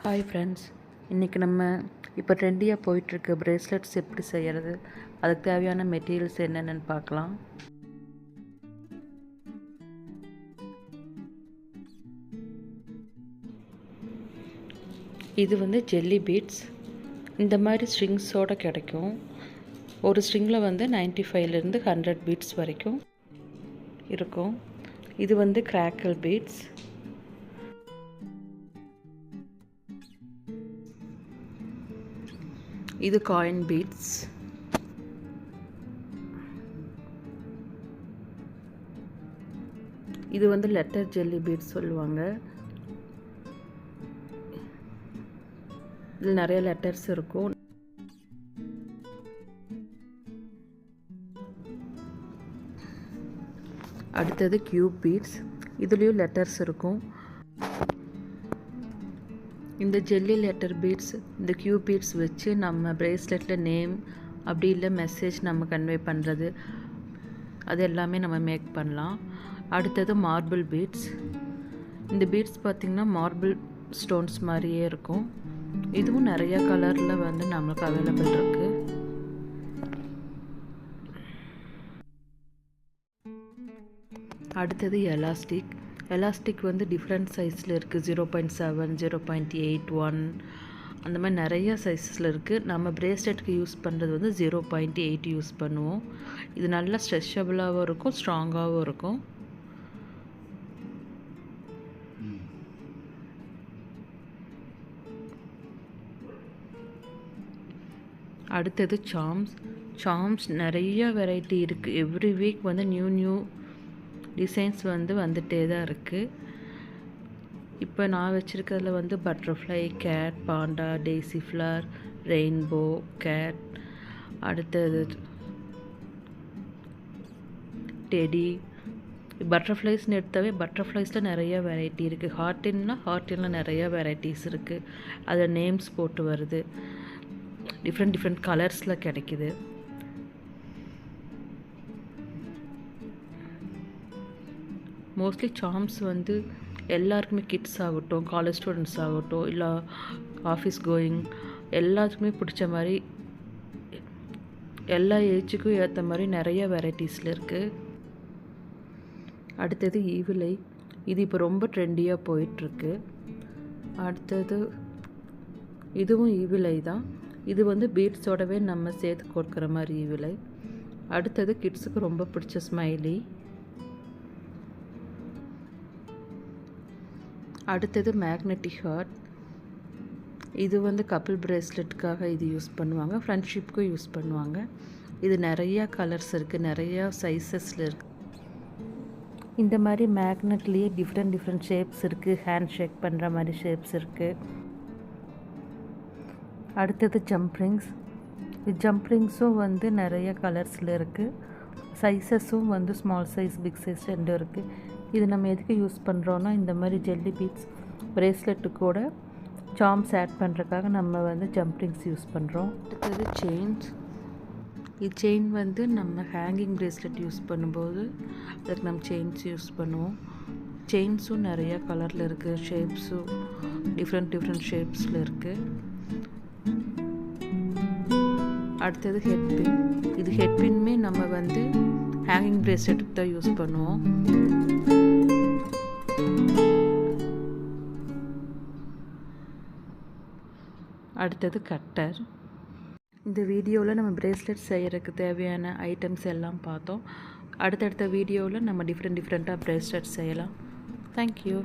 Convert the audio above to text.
Hi friends, இன்றைக்கி நம்ம இப்போ ட்ரெண்டியாக போயிட்டுருக்க ப்ரேஸ்லெட்ஸ் எப்படி செய்கிறது, அதுக்கு தேவையான மெட்டீரியல்ஸ் என்னென்னு பார்க்கலாம். இது வந்து ஜெல்லி பீட்ஸ். இந்த மாதிரி ஸ்ட்ரிங்ஸோடு கிடைக்கும். ஒரு ஸ்ட்ரிங்கில் வந்து 95லேருந்து 100 பீட்ஸ் வரைக்கும் இருக்கும். இது வந்து கிராக்கல் பீட்ஸ். இது காயின் பீட்ஸ். இது வந்து லெட்டர் ஜெல்லி பீட்ஸ் சொல்லுவாங்க. இதில் நிறைய லெட்டர்ஸ் இருக்கும். அடுத்தது கியூப் பீட்ஸ். இதுலேயும் லெட்டர்ஸ் இருக்கும். இந்த ஜெல்லி லெட்டர் பீட்ஸ், இந்த கியூப் பீட்ஸ் வச்சு நம்ம ப்ரேஸ்லெட்டில் நேம் அப்படி இல்லை மெசேஜ் நம்ம கன்வே பண்ணுறது, அது எல்லாமே நம்ம மேக் பண்ணலாம். அடுத்தது மார்பிள் பீட்ஸ். இந்த பீட்ஸ் பார்த்திங்கன்னா மார்பிள் ஸ்டோன்ஸ் மாதிரியே இருக்கும். இதுவும் நிறைய கலரில் வந்து நம்மளுக்கு அவைலபிள் இருக்குது. அடுத்தது எலாஸ்டிக். எலாஸ்டிக் வந்து டிஃப்ரெண்ட் சைஸில் இருக்குது. 0.7, 0.8, 1 அந்த மாதிரி நிறைய சைஸஸில் இருக்குது. நம்ம ப்ரேஸ்லெட்டுக்கு யூஸ் பண்ணுறது வந்து 0.8 யூஸ் பண்ணுவோம். இது நல்லா ஸ்ட்ரெச்சபிளாகவும் இருக்கும், ஸ்ட்ராங்காகவும் இருக்கும். அடுத்தது சாம்ஸ் நிறைய வெரைட்டி இருக்குது. எவ்ரி வீக் வந்து நியூ டிசைன்ஸ் வந்துட்டே தான் இருக்குது. இப்போ நான் வச்சுருக்கிறதுல வந்து butterfly, cat, panda, daisy flower, rainbow, cat, அடுத்தது டெடி. பட்டர்ஃப்ளைஸ்னு எடுத்தாவே பட்டர்ஃப்ளைஸில் நிறைய வெரைட்டி இருக்குது. ஹார்டின்லாம் நிறைய வெரைட்டிஸ் இருக்குது. அதில் நேம்ஸ் போட்டு வருது. டிஃப்ரெண்ட் கலர்ஸில் கிடைக்கிது. மோஸ்ட்லி சாம்ஸ் வந்து எல்லாருக்குமே, கிட்ஸ் ஆகட்டும், காலேஜ் ஸ்டூடெண்ட்ஸ் ஆகட்டும், இல்லை ஆஃபீஸ் கோயிங், எல்லாத்துக்குமே பிடிச்ச மாதிரி எல்லா ஏஜுக்கும் ஏற்ற மாதிரி நிறைய வெரைட்டிஸில் இருக்குது. அடுத்தது ஈவிலை. இது இப்போ ரொம்ப ட்ரெண்டியாக போயிட்டுருக்கு. அடுத்தது இதுவும் ஈவிலை தான். இது வந்து பீட்ஸோடவே நம்ம சேர்த்து கொடுக்குற மாதிரி ஈவிலை. அடுத்தது கிட்ஸுக்கு ரொம்ப பிடிச்ச ஸ்மைலி. அடுத்தது மேக்னெட்டிக் ஹார்ட். இது வந்து கப்பிள் ப்ரேஸ்லெட்டுக்காக இது யூஸ் பண்ணுவாங்க, ஃப்ரெண்ட்ஷிப்புக்கும் யூஸ் பண்ணுவாங்க. இது நிறையா கலர்ஸ் இருக்குது, நிறையா சைஸஸில் இருக்குது. இந்த மாதிரி மேக்னெட்லேயே டிஃப்ரெண்ட் ஷேப்ஸ் இருக்குது. ஹேண்ட் ஷேக் பண்ணுற மாதிரி ஷேப்ஸ் இருக்குது. அடுத்தது ஜம்ப்ரிங்ஸும் வந்து நிறைய கலர்ஸில் இருக்குது. சைஸஸும் வந்து ஸ்மால் சைஸ், பிக் சைஸ் ரெண்டும் இருக்குது. இது நம்ம எதுக்கு யூஸ் பண்ணுறோன்னா, இந்த மாதிரி ஜெல்லி பீட்ஸ் ப்ரேஸ்லெட்டு கூட சாம்ஸ் ஆட் பண்ணுறதுக்காக நம்ம வந்து ஜம்ப்ரிங்ஸ் யூஸ் பண்ணுறோம். அடுத்தது செயின்ஸ். இது செயின் வந்து நம்ம ஹேங்கிங் ப்ரேஸ்லெட் யூஸ் பண்ணும்போது அதுக்கு நம்ம செயின்ஸ் யூஸ் பண்ணுவோம். செயின்ஸும் நிறையா கலரில் இருக்குது. ஷேப்ஸும் டிஃப்ரெண்ட் ஷேப்ஸில் இருக்குது. அடுத்தது ஹெட்பின். இது ஹெட்பின்மே நம்ம வந்து ஹேங்கிங் ப்ரேஸ்லெட்டுக்கு தான் யூஸ் பண்ணுவோம். அடுத்தது கட்டர். இந்த வீடியோவில் நம்ம ப்ரேஸ்லெட் செய்கிறதுக்கு தேவையான ஐட்டம்ஸ் எல்லாம் பார்த்தோம். அடுத்தடுத்த வீடியோவில் நம்ம டிஃப்ரெண்ட்டாக ப்ரேஸ்லெட் செய்யலாம். தேங்க்யூ.